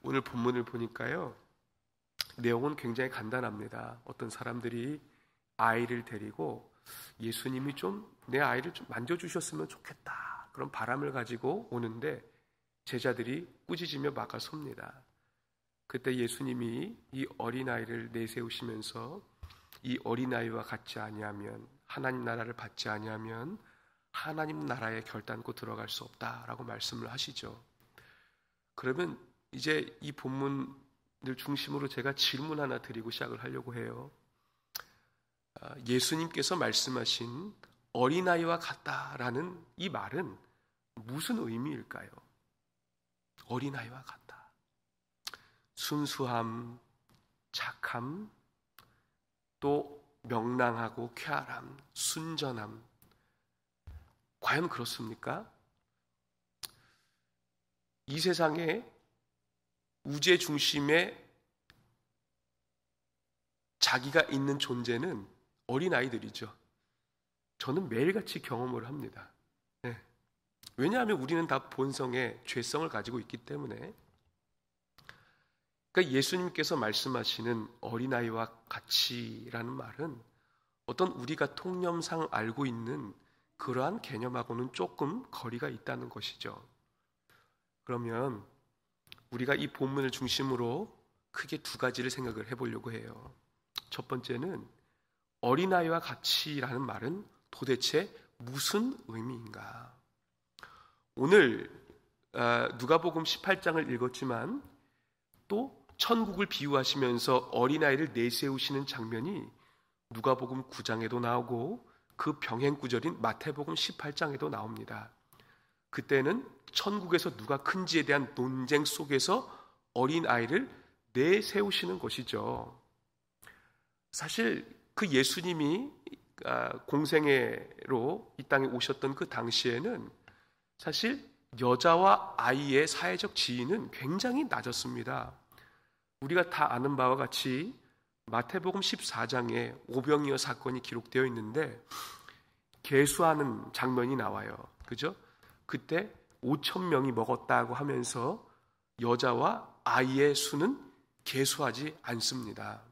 오늘 본문을 보니까요, 내용은 굉장히 간단합니다. 어떤 사람들이 아이를 데리고 예수님이 좀 내 아이를 좀 만져주셨으면 좋겠다, 그런 바람을 가지고 오는데 제자들이 꾸짖으며 막아섭니다. 그때 예수님이 이 어린아이를 내세우시면서 이 어린아이와 같지 아니하면, 하나님 나라를 받지 아니하면 하나님 나라에 결단코 들어갈 수 없다라고 말씀을 하시죠. 그러면 이제 이 본문을 중심으로 제가 질문 하나 드리고 시작을 하려고 해요. 예수님께서 말씀하신 어린아이와 같다라는 이 말은 무슨 의미일까요? 어린아이와 같다. 순수함, 착함, 또 명랑하고 쾌활함, 순전함. 과연 그렇습니까? 이 세상에 우주의 중심에 자기가 있는 존재는 어린아이들이죠. 저는 매일같이 경험을 합니다. 네. 왜냐하면 우리는 다 본성의 죄성을 가지고 있기 때문에. 그러니까 예수님께서 말씀하시는 어린아이와 같이라는 말은 어떤 우리가 통념상 알고 있는 그러한 개념하고는 조금 거리가 있다는 것이죠. 그러면 우리가 이 본문을 중심으로 크게 두 가지를 생각을 해보려고 해요. 첫 번째는 어린아이와 같이라는 말은 도대체 무슨 의미인가? 오늘 누가복음 18장을 읽었지만 또 천국을 비유하시면서 어린아이를 내세우시는 장면이 누가복음 9장에도 나오고 그 병행 구절인 마태복음 18장에도 나옵니다. 그때는 천국에서 누가 큰지에 대한 논쟁 속에서 어린아이를 내세우시는 것이죠. 사실 그 예수님이 공생애로 이 땅에 오셨던 그 당시에는 사실 여자와 아이의 사회적 지위는 굉장히 낮았습니다. 우리가 다 아는 바와 같이 마태복음 14장에 오병이어 사건이 기록되어 있는데 계수하는 장면이 나와요. 그죠? 그때 5,000명이 먹었다고 하면서 여자와 아이의 수는 계수하지 않습니다.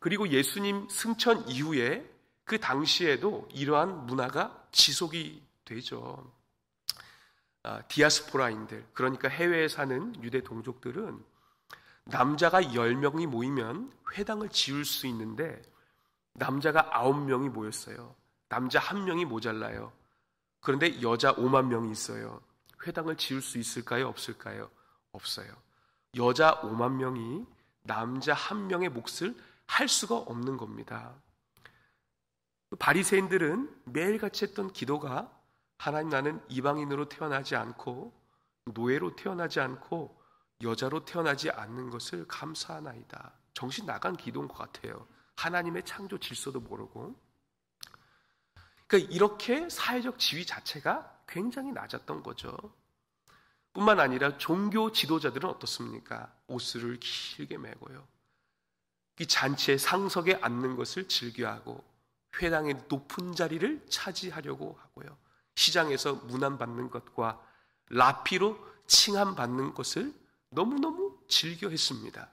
그리고 예수님 승천 이후에 그 당시에도 이러한 문화가 지속이 되죠. 디아스포라인들, 그러니까 해외에 사는 유대 동족들은 남자가 10명이 모이면 회당을 지을 수 있는데 남자가 9명이 모였어요. 남자 1명이 모자라요. 그런데 여자 5만 명이 있어요. 회당을 지을 수 있을까요? 없을까요? 없어요. 여자 5만 명이 남자 1명의 몫을 할 수가 없는 겁니다. 바리새인들은 매일같이 했던 기도가 하나님, 나는 이방인으로 태어나지 않고 노예로 태어나지 않고 여자로 태어나지 않는 것을 감사하나이다. 정신 나간 기도인 것 같아요. 하나님의 창조 질서도 모르고. 그러니까 이렇게 사회적 지위 자체가 굉장히 낮았던 거죠. 뿐만 아니라 종교 지도자들은 어떻습니까? 옷을 길게 매고요. 이 잔치의 상석에 앉는 것을 즐겨하고 회당의 높은 자리를 차지하려고 하고요. 시장에서 문안받는 것과 라피로 칭함받는 것을 너무너무 즐겨했습니다.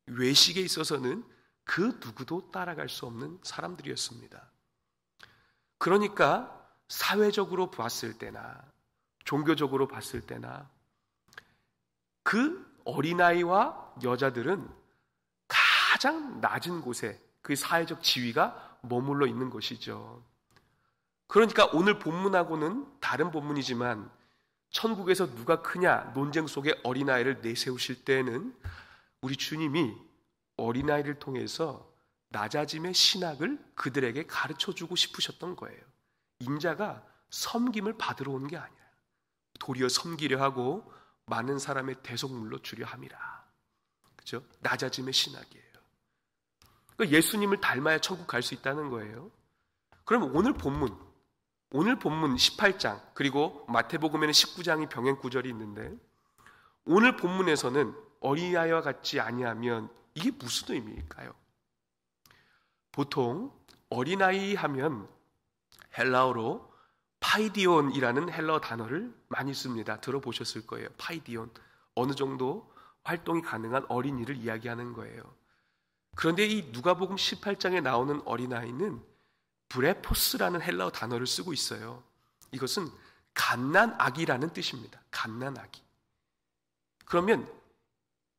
외식에 있어서는 그 누구도 따라갈 수 없는 사람들이었습니다. 그러니까 사회적으로 봤을 때나 종교적으로 봤을 때나 그 어린아이와 여자들은 가장 낮은 곳에 그 사회적 지위가 머물러 있는 것이죠. 그러니까 오늘 본문하고는 다른 본문이지만 천국에서 누가 크냐 논쟁 속에 어린아이를 내세우실 때에는 우리 주님이 어린아이를 통해서 낮아짐의 신학을 그들에게 가르쳐주고 싶으셨던 거예요. 인자가 섬김을 받으러 온 게 아니라 도리어 섬기려 하고 많은 사람의 대속물로 주려 함이라. 그죠? 낮아짐의 신학이에요. 그러니까 예수님을 닮아야 천국 갈 수 있다는 거예요. 그럼 오늘 본문 18장 그리고 마태복음에는 19장이 병행 구절이 있는데 오늘 본문에서는 어린아이와 같지 아니하면 이게 무슨 의미일까요? 보통 어린아이 하면 헬라어로 파이디온이라는 헬라어 단어를 많이 씁니다. 들어보셨을 거예요. 파이디온, 어느 정도 활동이 가능한 어린이를 이야기하는 거예요. 그런데 이 누가복음 18장에 나오는 어린아이는 브레포스라는 헬라어 단어를 쓰고 있어요. 이것은 갓난아기라는 뜻입니다. 갓난아기. 그러면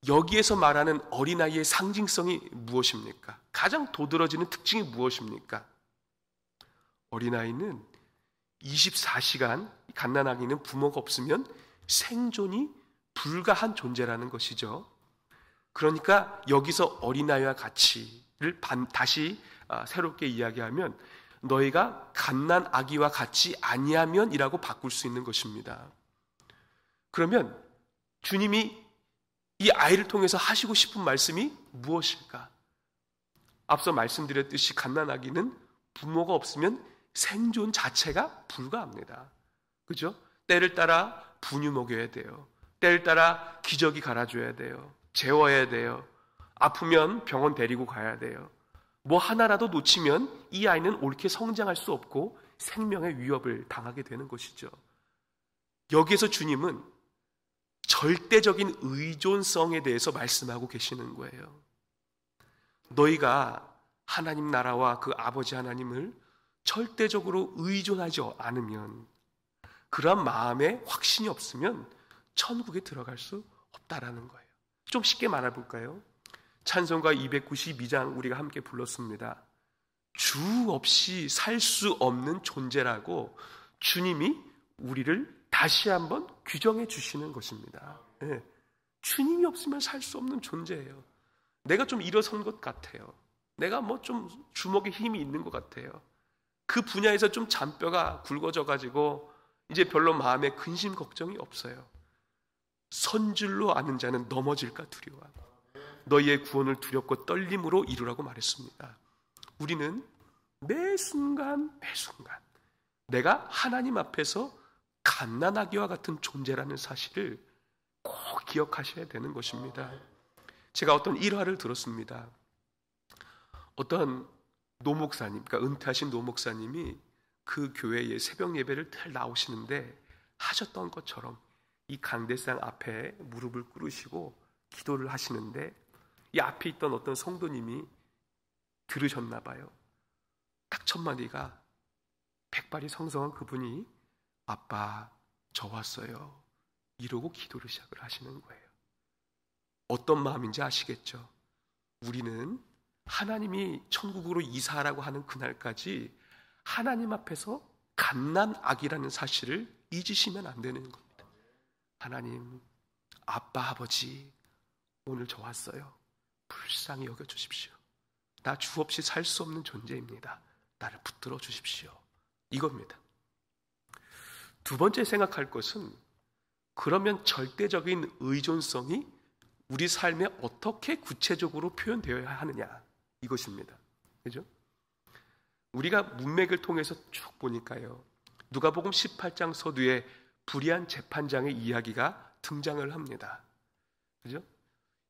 여기에서 말하는 어린아이의 상징성이 무엇입니까? 가장 도드라지는 특징이 무엇입니까? 어린아이는 24시간, 갓난아기는 부모가 없으면 생존이 불가한 존재라는 것이죠. 그러니까 여기서 어린아이와 가치를 다시 새롭게 이야기하면 너희가 갓난아기와 같이 아니하면이라고 바꿀 수 있는 것입니다. 그러면 주님이 이 아이를 통해서 하시고 싶은 말씀이 무엇일까? 앞서 말씀드렸듯이 갓난아기는 부모가 없으면 생존 자체가 불가합니다. 그죠? 때를 따라 분유 먹여야 돼요. 때를 따라 기저귀 갈아줘야 돼요. 재워야 돼요. 아프면 병원 데리고 가야 돼요. 뭐 하나라도 놓치면 이 아이는 옳게 성장할 수 없고 생명의 위협을 당하게 되는 것이죠. 여기에서 주님은 절대적인 의존성에 대해서 말씀하고 계시는 거예요. 너희가 하나님 나라와 그 아버지 하나님을 절대적으로 의존하지 않으면, 그런 마음에 확신이 없으면 천국에 들어갈 수 없다라는 거예요. 좀 쉽게 말해볼까요? 찬송가 292장 우리가 함께 불렀습니다. 주 없이 살 수 없는 존재라고 주님이 우리를 다시 한번 규정해 주시는 것입니다. 네. 주님이 없으면 살 수 없는 존재예요. 내가 좀 일어선 것 같아요. 내가 뭐 좀 주먹에 힘이 있는 것 같아요. 그 분야에서 좀 잔뼈가 굵어져 가지고 이제 별로 마음에 근심 걱정이 없어요. 선줄로 아는 자는 넘어질까 두려워하고 너희의 구원을 두렵고 떨림으로 이루라고 말했습니다. 우리는 매 순간 내가 하나님 앞에서 갓난아기와 같은 존재라는 사실을 꼭 기억하셔야 되는 것입니다. 제가 어떤 일화를 들었습니다. 어떤 노목사님, 그러니까 은퇴하신 노목사님이 그 교회에 새벽 예배를 늘 나오시는데 하셨던 것처럼 이 강대상 앞에 무릎을 꿇으시고 기도를 하시는데 이 앞에 있던 어떤 성도님이 들으셨나 봐요. 딱 첫 마디가 백발이 성성한 그분이 아빠 저 왔어요 이러고 기도를 시작을 하시는 거예요. 어떤 마음인지 아시겠죠? 우리는 하나님이 천국으로 이사하라고 하는 그날까지 하나님 앞에서 갓난아기라는 사실을 잊으시면 안 되는 겁니다. 하나님, 아빠, 아버지, 오늘 저 왔어요. 불쌍히 여겨주십시오. 나 주 없이 살 수 없는 존재입니다. 나를 붙들어 주십시오. 이겁니다. 두 번째 생각할 것은, 그러면 절대적인 의존성이 우리 삶에 어떻게 구체적으로 표현되어야 하느냐, 이것입니다. 그죠? 우리가 문맥을 통해서 쭉 보니까요, 누가복음 18장 서두에 불의한 재판장의 이야기가 등장을 합니다. 그죠?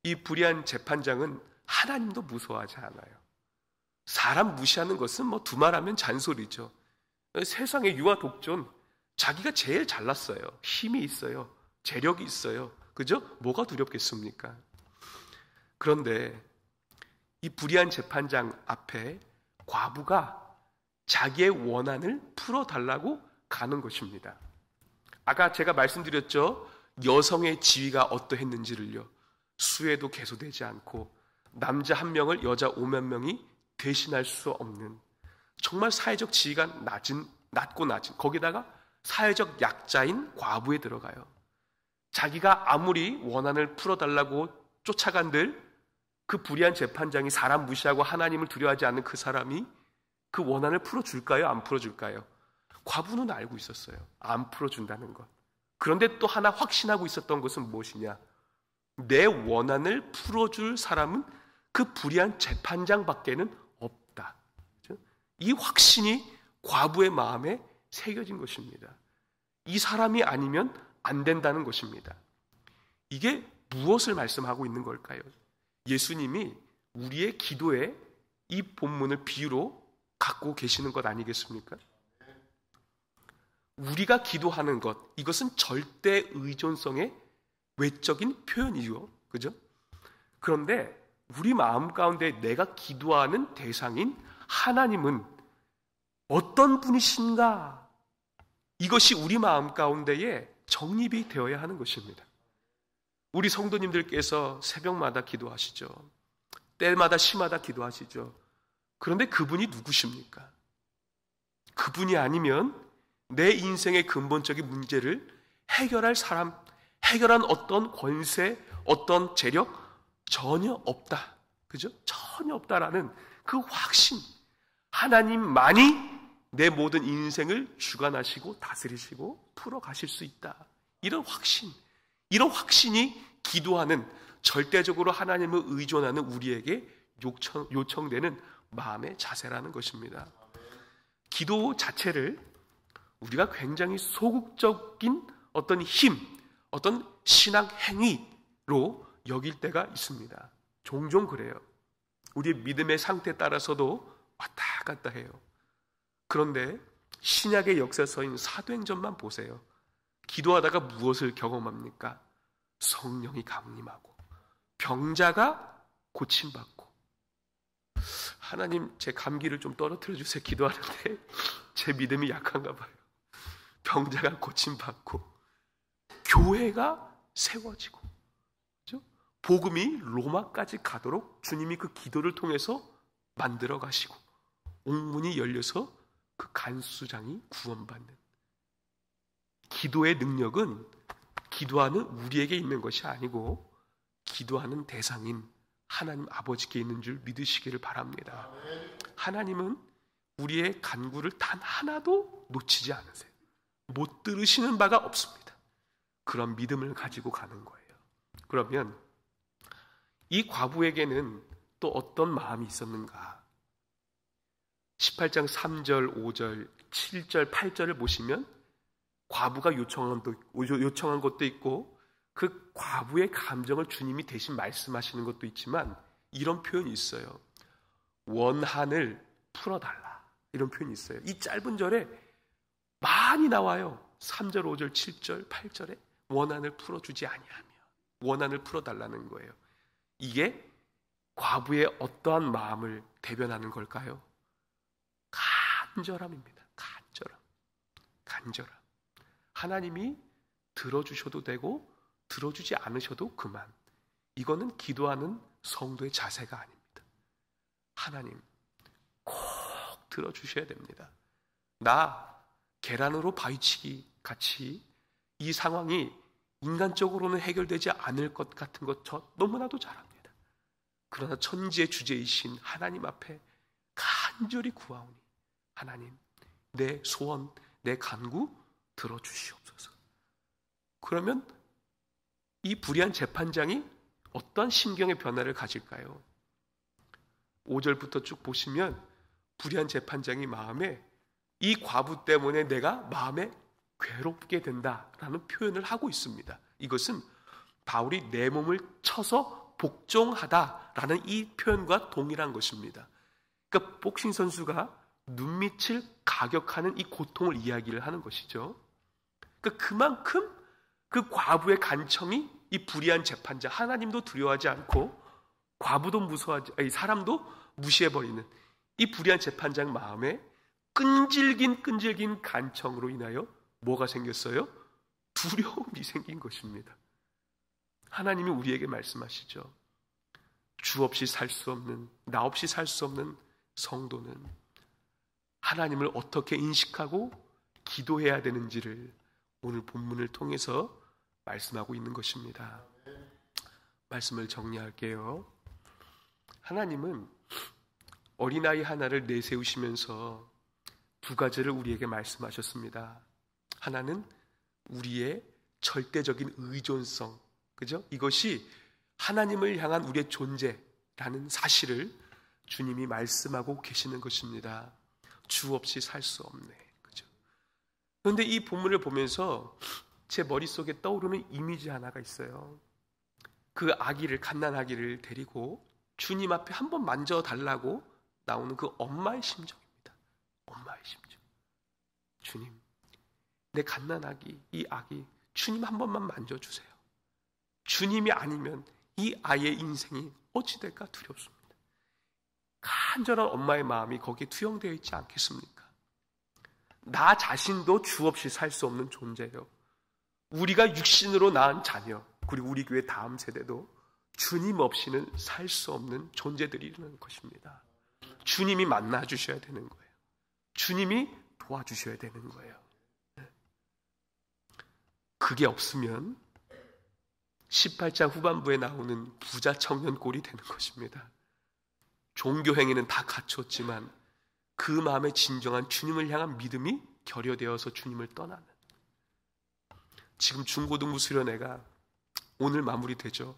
이 불의한 재판장은 하나님도 무서워하지 않아요. 사람 무시하는 것은 뭐 두말하면 잔소리죠. 세상의 유아 독존, 자기가 제일 잘났어요. 힘이 있어요. 재력이 있어요. 그죠? 뭐가 두렵겠습니까? 그런데 이 불의한 재판장 앞에 과부가 자기의 원한을 풀어달라고 가는 것입니다. 아까 제가 말씀드렸죠. 여성의 지위가 어떠했는지를요. 수혜도 개소되지 않고 남자 한 명을 여자 5만 명이 대신할 수 없는, 정말 사회적 지위가 낮고 낮은, 거기다가 사회적 약자인 과부에 들어가요. 자기가 아무리 원한을 풀어달라고 쫓아간들 그 불의한 재판장이 사람 무시하고 하나님을 두려워하지 않는 그 사람이 그 원한을 풀어줄까요? 안 풀어줄까요? 과부는 알고 있었어요. 안 풀어준다는 것. 그런데 또 하나 확신하고 있었던 것은 무엇이냐? 내 원한을 풀어줄 사람은 그 불의한 재판장밖에는 없다. 이 확신이 과부의 마음에 새겨진 것입니다. 이 사람이 아니면 안 된다는 것입니다. 이게 무엇을 말씀하고 있는 걸까요? 예수님이 우리의 기도에 이 본문을 비유로 갖고 계시는 것 아니겠습니까? 우리가 기도하는 것, 이것은 절대 의존성에 외적인 표현이죠. 그죠? 그런데 우리 마음 가운데 내가 기도하는 대상인 하나님은 어떤 분이신가? 이것이 우리 마음 가운데에 정립이 되어야 하는 것입니다. 우리 성도님들께서 새벽마다 기도하시죠. 때마다 시마다 기도하시죠. 그런데 그분이 누구십니까? 그분이 아니면 내 인생의 근본적인 문제를 해결할 사람, 해결한 어떤 권세, 어떤 재력 전혀 없다. 그죠? 전혀 없다라는 그 확신. 하나님만이 내 모든 인생을 주관하시고 다스리시고 풀어가실 수 있다. 이런 확신. 이런 확신이 기도하는, 절대적으로 하나님을 의존하는 우리에게 요청되는 마음의 자세라는 것입니다. 기도 자체를 우리가 굉장히 소극적인 어떤 힘, 어떤 신앙 행위로 여길 때가 있습니다. 종종 그래요. 우리의 믿음의 상태에 따라서도 왔다 갔다 해요. 그런데 신약의 역사서인 사도행전만 보세요. 기도하다가 무엇을 경험합니까? 성령이 강림하고 병자가 고침받고. 하나님, 제 감기를 좀 떨어뜨려 주세요. 기도하는데 제 믿음이 약한가 봐요. 병자가 고침받고 교회가 세워지고, 그렇죠? 복음이 로마까지 가도록 주님이 그 기도를 통해서 만들어 가시고, 옥문이 열려서 그 간수장이 구원받는. 기도의 능력은 기도하는 우리에게 있는 것이 아니고 기도하는 대상인 하나님 아버지께 있는 줄 믿으시기를 바랍니다. 하나님은 우리의 간구를 단 하나도 놓치지 않으세요. 못 들으시는 바가 없습니다. 그런 믿음을 가지고 가는 거예요. 그러면 이 과부에게는 또 어떤 마음이 있었는가? 18장 3절, 5절, 7절, 8절을 보시면 과부가 요청한 것도 있고 그 과부의 감정을 주님이 대신 말씀하시는 것도 있지만 이런 표현이 있어요. 원한을 풀어달라. 이런 표현이 있어요. 이 짧은 절에 많이 나와요. 3절, 5절, 7절, 8절에 원한을 풀어주지 아니하며 원한을 풀어달라는 거예요. 이게 과부의 어떠한 마음을 대변하는 걸까요? 간절함입니다. 간절함. 하나님이 들어주셔도 되고 들어주지 않으셔도 그만. 이거는 기도하는 성도의 자세가 아닙니다. 하나님 꼭 들어주셔야 됩니다. 나 계란으로 바위치기 같이 이 상황이 인간적으로는 해결되지 않을 것 같은 것 저 너무나도 잘 압니다. 그러나 천지의 주제이신 하나님 앞에 간절히 구하오니 하나님, 내 소원, 내 간구 들어주시옵소서. 그러면 이 불의한 재판장이 어떤 심경의 변화를 가질까요? 5절부터 쭉 보시면 불의한 재판장이 마음에 이 과부 때문에 내가 마음에 괴롭게 된다라는 표현을 하고 있습니다. 이것은 바울이 내 몸을 쳐서 복종하다라는 이 표현과 동일한 것입니다. 그러니까 복싱 선수가 눈밑을 가격하는 이 고통을 이야기를 하는 것이죠. 그러니까 그만큼 그 과부의 간청이 이 불의한 재판자, 하나님도 두려워하지 않고 과부도 무서워하지, 아니 사람도 무시해버리는 이 불의한 재판장 마음에 끈질긴 간청으로 인하여 뭐가 생겼어요? 두려움이 생긴 것입니다. 하나님이 우리에게 말씀하시죠. 주 없이 살 수 없는, 나 없이 살 수 없는 성도는 하나님을 어떻게 인식하고 기도해야 되는지를 오늘 본문을 통해서 말씀하고 있는 것입니다. 말씀을 정리할게요. 하나님은 어린아이 하나를 내세우시면서 두 가지를 우리에게 말씀하셨습니다. 하나는 우리의 절대적인 의존성, 그죠? 이것이 하나님을 향한 우리의 존재라는 사실을 주님이 말씀하고 계시는 것입니다. 주 없이 살 수 없네. 그죠? 그런데 이 본문을 보면서 제 머릿속에 떠오르는 이미지 하나가 있어요. 그 아기를, 갓난 아기를 데리고 주님 앞에 한번 만져달라고 나오는 그 엄마의 심정입니다. 엄마의 심정. 주님, 내 갓난 아기, 이 아기 주님 한 번만 만져주세요. 주님이 아니면 이 아이의 인생이 어찌 될까 두렵습니다. 간절한 엄마의 마음이 거기에 투영되어 있지 않겠습니까? 나 자신도 주 없이 살 수 없는 존재예요. 우리가 육신으로 낳은 자녀, 그리고 우리 교회 다음 세대도 주님 없이는 살 수 없는 존재들이라는 것입니다. 주님이 만나 주셔야 되는 거예요. 주님이 도와주셔야 되는 거예요. 그게 없으면 18장 후반부에 나오는 부자 청년 꼴이 되는 것입니다. 종교 행위는 다 갖췄지만 그 마음에 진정한 주님을 향한 믿음이 결여되어서 주님을 떠나는, 지금 중고등부 수련회가 오늘 마무리되죠.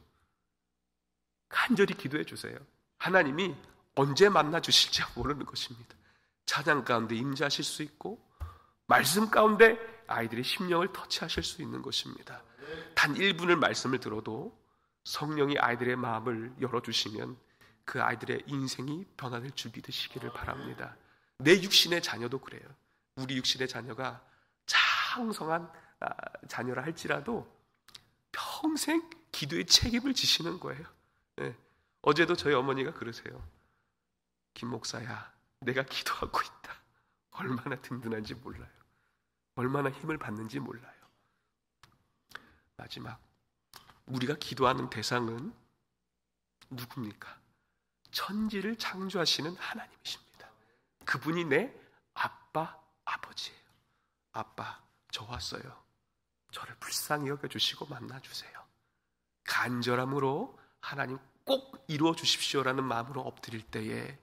간절히 기도해 주세요. 하나님이 언제 만나 주실지 모르는 것입니다. 찬양 가운데 임재하실 수 있고 말씀 가운데 아이들의 심령을 터치하실 수 있는 것입니다. 단 1분을 말씀을 들어도 성령이 아이들의 마음을 열어주시면 그 아이들의 인생이 변화될 줄 믿으시기를 바랍니다. 내 육신의 자녀도 그래요. 우리 육신의 자녀가 장성한 자녀라 할지라도 평생 기도의 책임을 지시는 거예요. 네. 어제도 저희 어머니가 그러세요. 김 목사야, 내가 기도하고 있다. 얼마나 든든한지 몰라요. 얼마나 힘을 받는지 몰라요. 마지막, 우리가 기도하는 대상은 누굽니까? 천지를 창조하시는 하나님이십니다. 그분이 내 아빠, 아버지예요. 아빠, 저 왔어요. 저를 불쌍히 여겨주시고 만나주세요. 간절함으로 하나님 꼭 이루어 주십시오라는 마음으로 엎드릴 때에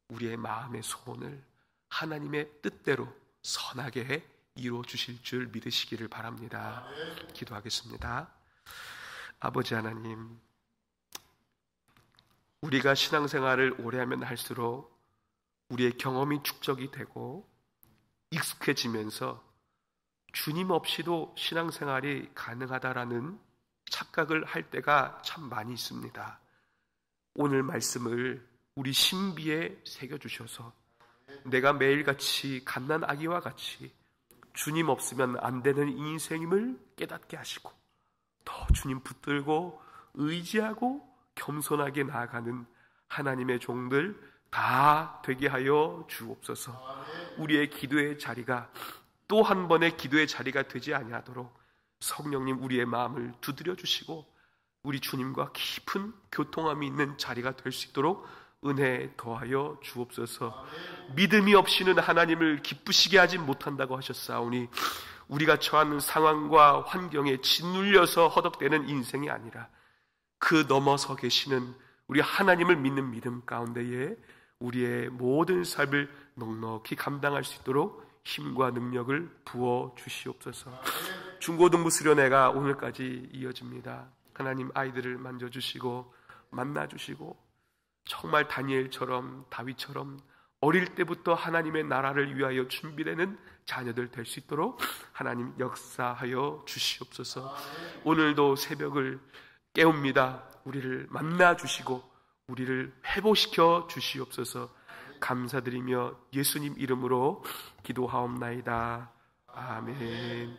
우리의 마음의 소원을 하나님의 뜻대로 선하게 이루어 주실 줄 믿으시기를 바랍니다. 기도하겠습니다. 아버지 하나님, 우리가 신앙생활을 오래 하면 할수록 우리의 경험이 축적이 되고 익숙해지면서 주님 없이도 신앙생활이 가능하다라는 착각을 할 때가 참 많이 있습니다. 오늘 말씀을 우리 신비에 새겨주셔서 내가 매일같이 갓난 아기와 같이 주님 없으면 안 되는 인생임을 깨닫게 하시고 더 주님 붙들고 의지하고 겸손하게 나아가는 하나님의 종들 다 되게 하여 주옵소서. 우리의 기도의 자리가 또 한 번의 기도의 자리가 되지 아니하도록 성령님 우리의 마음을 두드려 주시고 우리 주님과 깊은 교통함이 있는 자리가 될 수 있도록 은혜 더하여 주옵소서. 믿음이 없이는 하나님을 기쁘시게 하지 못한다고 하셨사오니 우리가 처한 상황과 환경에 짓눌려서 허덕대는 인생이 아니라 그 넘어서 계시는 우리 하나님을 믿는 믿음 가운데에 우리의 모든 삶을 넉넉히 감당할 수 있도록 힘과 능력을 부어 주시옵소서. 중고등부 수련회가 오늘까지 이어집니다. 하나님 아이들을 만져주시고 만나주시고 정말 다니엘처럼 다윗처럼 어릴 때부터 하나님의 나라를 위하여 준비되는 자녀들 될 수 있도록 하나님 역사하여 주시옵소서. 오늘도 새벽을 깨웁니다. 우리를 만나주시고 우리를 회복시켜 주시옵소서. 감사드리며 예수님 이름으로 기도하옵나이다. 아멘.